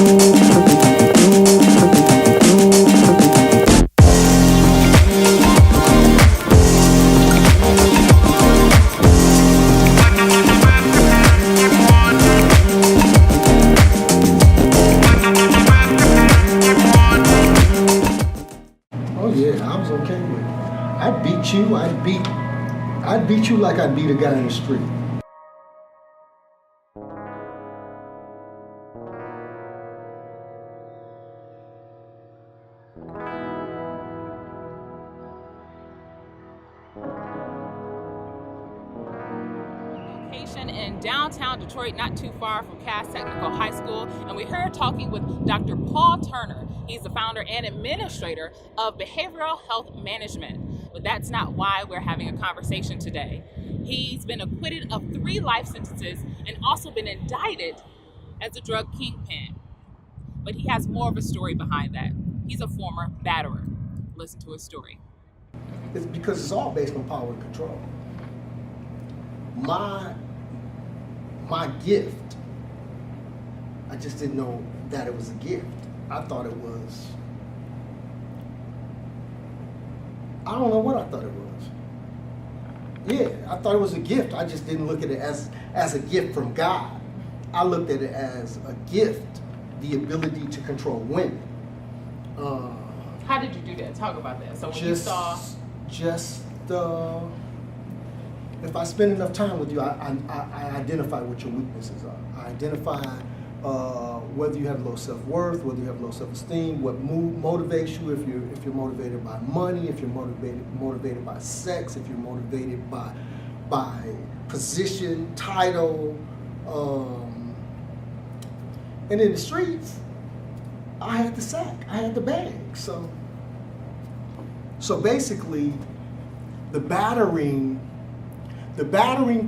Oh yeah, I was okay with it. I'd beat you. I'd beat you like I'd beat a guy in the street. Location in downtown Detroit, not too far from Cass Technical High School, and we're here talking with Dr. Paul Turner. He's the founder and administrator of Behavioral Health Management. But that's not why we're having a conversation today. He's been acquitted of 3 life sentences and also been indicted as a drug kingpin. But he has more of a story behind that. He's a former batterer. Listen to his story. It's because it's all based on power and control. My gift, I just didn't know that it was a gift. I thought it was, I don't know what I thought it was. Yeah, I thought it was a gift. I just didn't look at it as a gift from God. I looked at it as a gift, the ability to control women. How did you do that? Talk about that. So when you saw... If I spend enough time with you, I identify what your weaknesses are. I identify whether you have low self-worth, whether you have low self-esteem, what motivates you, if you're motivated by money, if you're motivated by sex, if you're motivated by position, title, and in the streets, I had the sack, I had the bag. So basically, the battering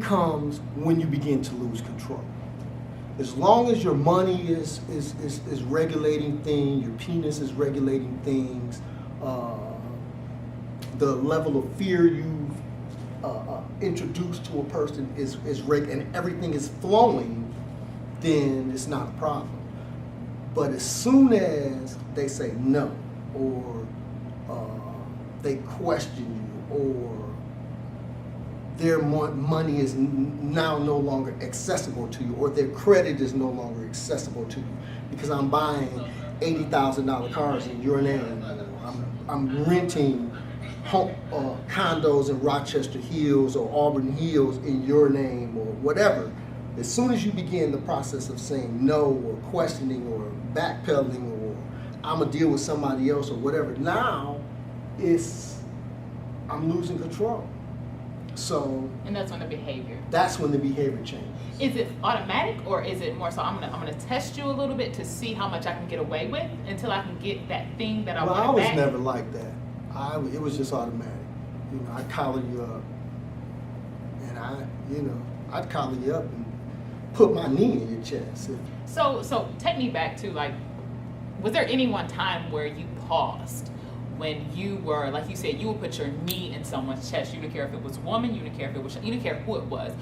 comes when you begin to lose control. As long as your money is regulating things, your penis is regulating things, the level of fear you've introduced to a person is and everything is flowing, then it's not a problem. But as soon as they say no, or they question you, or their money is now no longer accessible to you, or their credit is no longer accessible to you, because I'm buying $80,000 cars in your name, I'm renting condos in Rochester Hills or Auburn Hills in your name, or whatever. As soon as you begin the process of saying no, or questioning, or backpedaling, or I'm gonna deal with somebody else, or whatever, now I'm losing control. So, and that's when the behavior. That's when the behavior changes. Is it automatic, or is it more so I'm gonna test you a little bit to see how much I can get away with until I can get that thing that I want back? Well, I was never like that. It was just automatic. I'd collar you up, and I'd collar you up and put my knee in your chest. So take me back to, like, was there any one time where you paused? When you were, like you said, you would put your knee in someone's chest. You didn't care if it was a woman, you didn't care if it was, you didn't care who it was.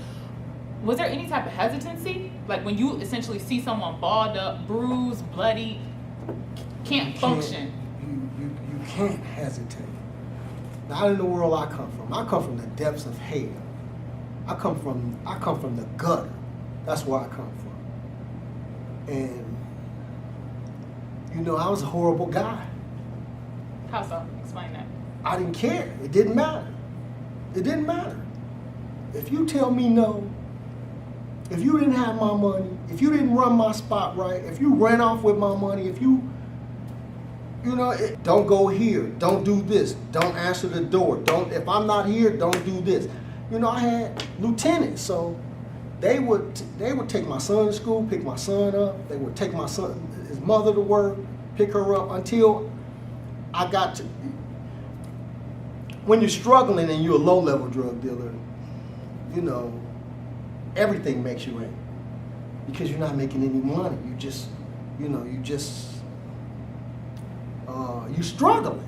Was there any type of hesitancy? Like when you essentially see someone balled up, bruised, bloody, can't function. You can't hesitate. Not in the world I come from. I come from the depths of hell. I come from the gutter. That's where I come from. And I was a horrible guy. How so? Explain that. I didn't care. It didn't matter. It didn't matter. If you tell me no, if you didn't have my money, if you didn't run my spot right, if you ran off with my money, if don't go here, don't do this, don't answer the door, if I'm not here, don't do this. I had lieutenants, so they would take my son to school, pick my son up, they would take his mother to work, pick her up until I got to. When you're struggling and you're a low-level drug dealer, everything makes you angry because you're not making any money. You're struggling.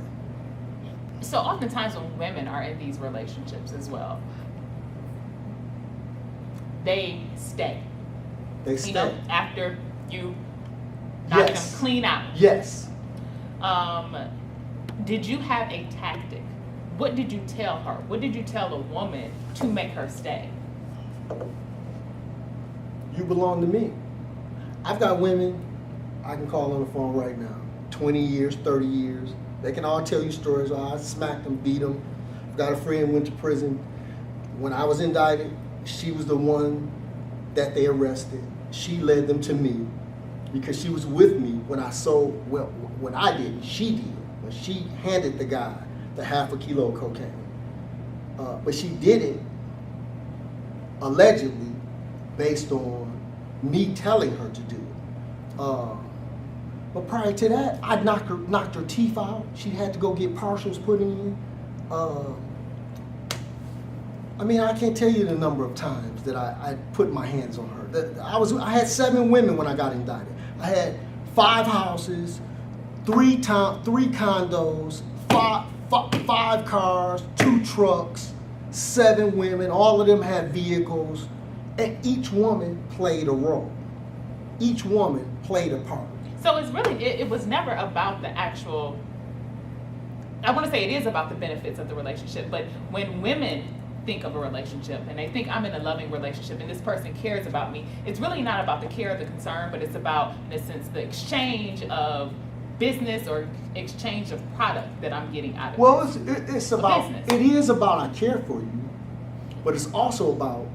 So oftentimes when women are in these relationships as well, they stay. They stay. After you knock get them clean out. Yes. Did you have a tactic? What did you tell her? What did you tell a woman to make her stay? You belong to me. I've got women I can call on the phone right now, 20 years, 30 years. They can all tell you stories. I smacked them, beat them. I've got a friend went to prison. When I was indicted, she was the one that they arrested. She led them to me because she was with me when I sold, well, when I didn't, she did. When she handed the guy the half a kilo of cocaine. But she did it allegedly based on me telling her to do it. But prior to that, I knocked her teeth out. She had to go get partials put in. I mean, I can't tell you the number of times that I put my hands on her. I had 7 women when I got indicted. I had 5 houses, 3 condos, 5 cars, 2 trucks, 7 women. All of them had vehicles, and each woman played a role. Each woman played a part. So it's really, it was never about the actual, I want to say it is about the benefits of the relationship, but when women think of a relationship and they think I'm in a loving relationship and this person cares about me, it's really not about the care or the concern, but it's about, in a sense, the exchange of business or exchange of product that I'm getting out of it. Well, it's about, business. it is about I care for you, but it's also about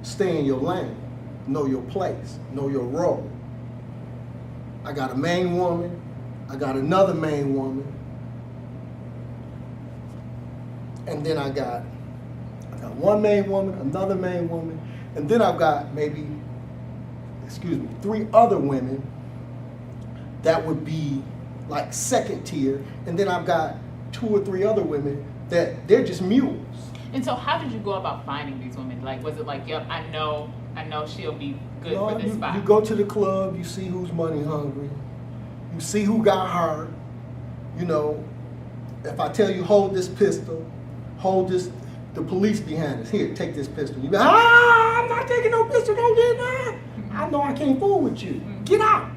stay in your lane, know your place, know your role. I got a main woman, I got another main woman, and then I got one main woman, another main woman, and then I've got maybe, 3 other women that would be like second tier, and then I've got 2 or 3 other women that they're just mules. And so how did you go about finding these women? Like, was it like, yep, I know she'll be good for this spot? You go to the club, you see who's money hungry, you see who got hurt. You know, if I tell you hold this pistol, hold this, the police behind us, here, take this pistol. You be, I'm not taking no pistol, don't get that. I know I can't fool with you. Get out.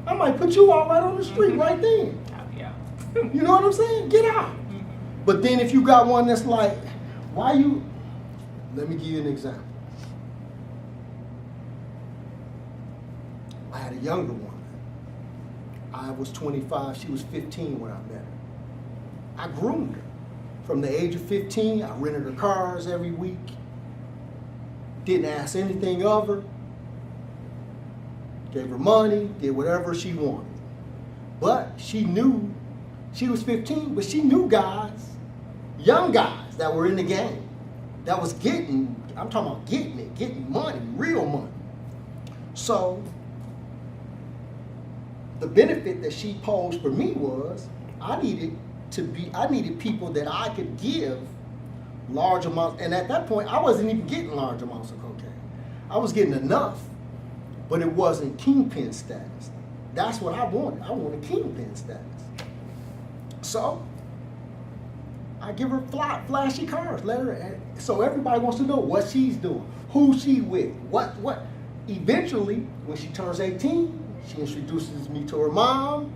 I might put you out right on the street right then. Yeah. You know what I'm saying? Get out. But then if you got one that's like, why you, let me give you an example. I had a younger woman. I was 25, she was 15 when I met her. I groomed her. From the age of 15, I rented her cars every week. Didn't ask anything of her. Gave her money, did whatever she wanted. But she knew, she was 15, but she knew guys, young guys that were in the game, that was getting, I'm talking about getting it, getting money, real money. So the benefit that she posed for me was I needed people that I could give large amounts, and at that point I wasn't even getting large amounts of cocaine. I was getting enough, but it wasn't kingpin status. That's what I wanted. I wanted kingpin status. So I give her flashy cars, let her, so everybody wants to know what she's doing, who she with, what. Eventually, when she turns 18, she introduces me to her mom.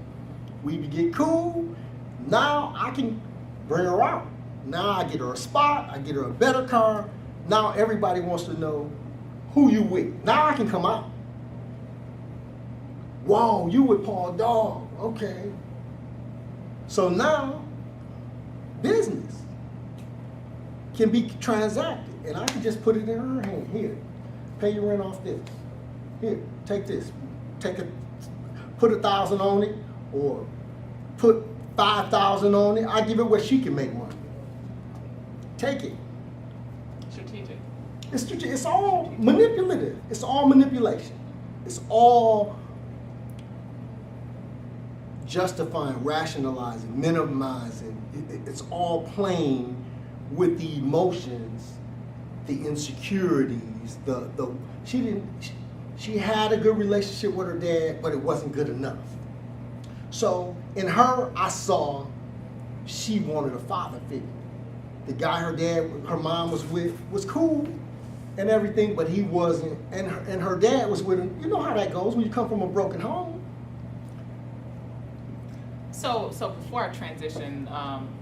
We get cool. Now I can bring her out. Now I get her a spot. I get her a better car. Now everybody wants to know who you with. Now I can come out. Whoa, you with Paul Dog. Okay. So now business can be transacted, and I can just put it in her hand. Here, pay your rent off this. Here, take this. Put 1,000 on it, or put 5,000 on it. I give it where she can make money. Take it. Strategic. It's strategic. It's all manipulative. It's all manipulation. It's all justifying, rationalizing, minimizing. It's all playing with the emotions, the insecurities. She had a good relationship with her dad, but it wasn't good enough. So in her, I saw she wanted a father figure. The guy her mom was with was cool and everything, but he wasn't. And her dad was with him. You know how that goes when you come from a broken home. So before I transition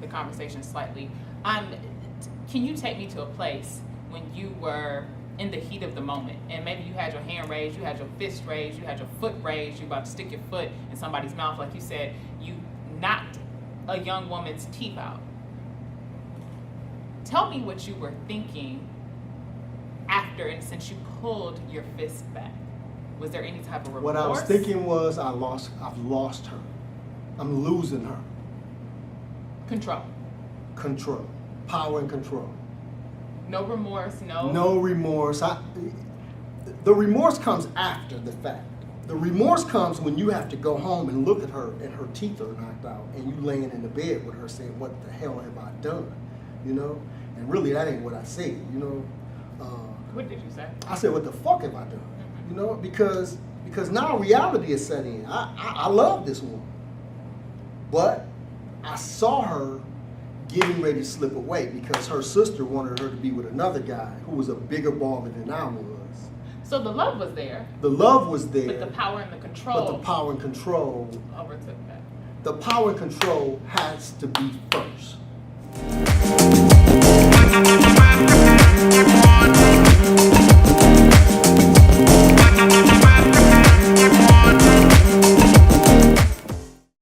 the conversation slightly, can you take me to a place when you were in the heat of the moment, and maybe you had your hand raised, you had your fist raised, you had your foot raised, you about to stick your foot in somebody's mouth, like you said, you knocked a young woman's teeth out. Tell me what you were thinking after, and since you pulled your fist back. Was there any type of remorse? What I was thinking was, I've lost her. I'm losing her. Control. Power and control. No remorse, no. No remorse. The remorse comes after the fact. The remorse comes when you have to go home and look at her and her teeth are knocked out and you laying in the bed with her saying, what the hell have I done? You know? And really that ain't what I said, you know? What did you say? I said, what the fuck have I done? You know, because now reality is setting in. I love this woman. But I saw her getting ready to slip away because her sister wanted her to be with another guy who was a bigger baller than I was. So the love was there. The love was there. But the power and the control. But the power and control overtook that. The power and control has to be first.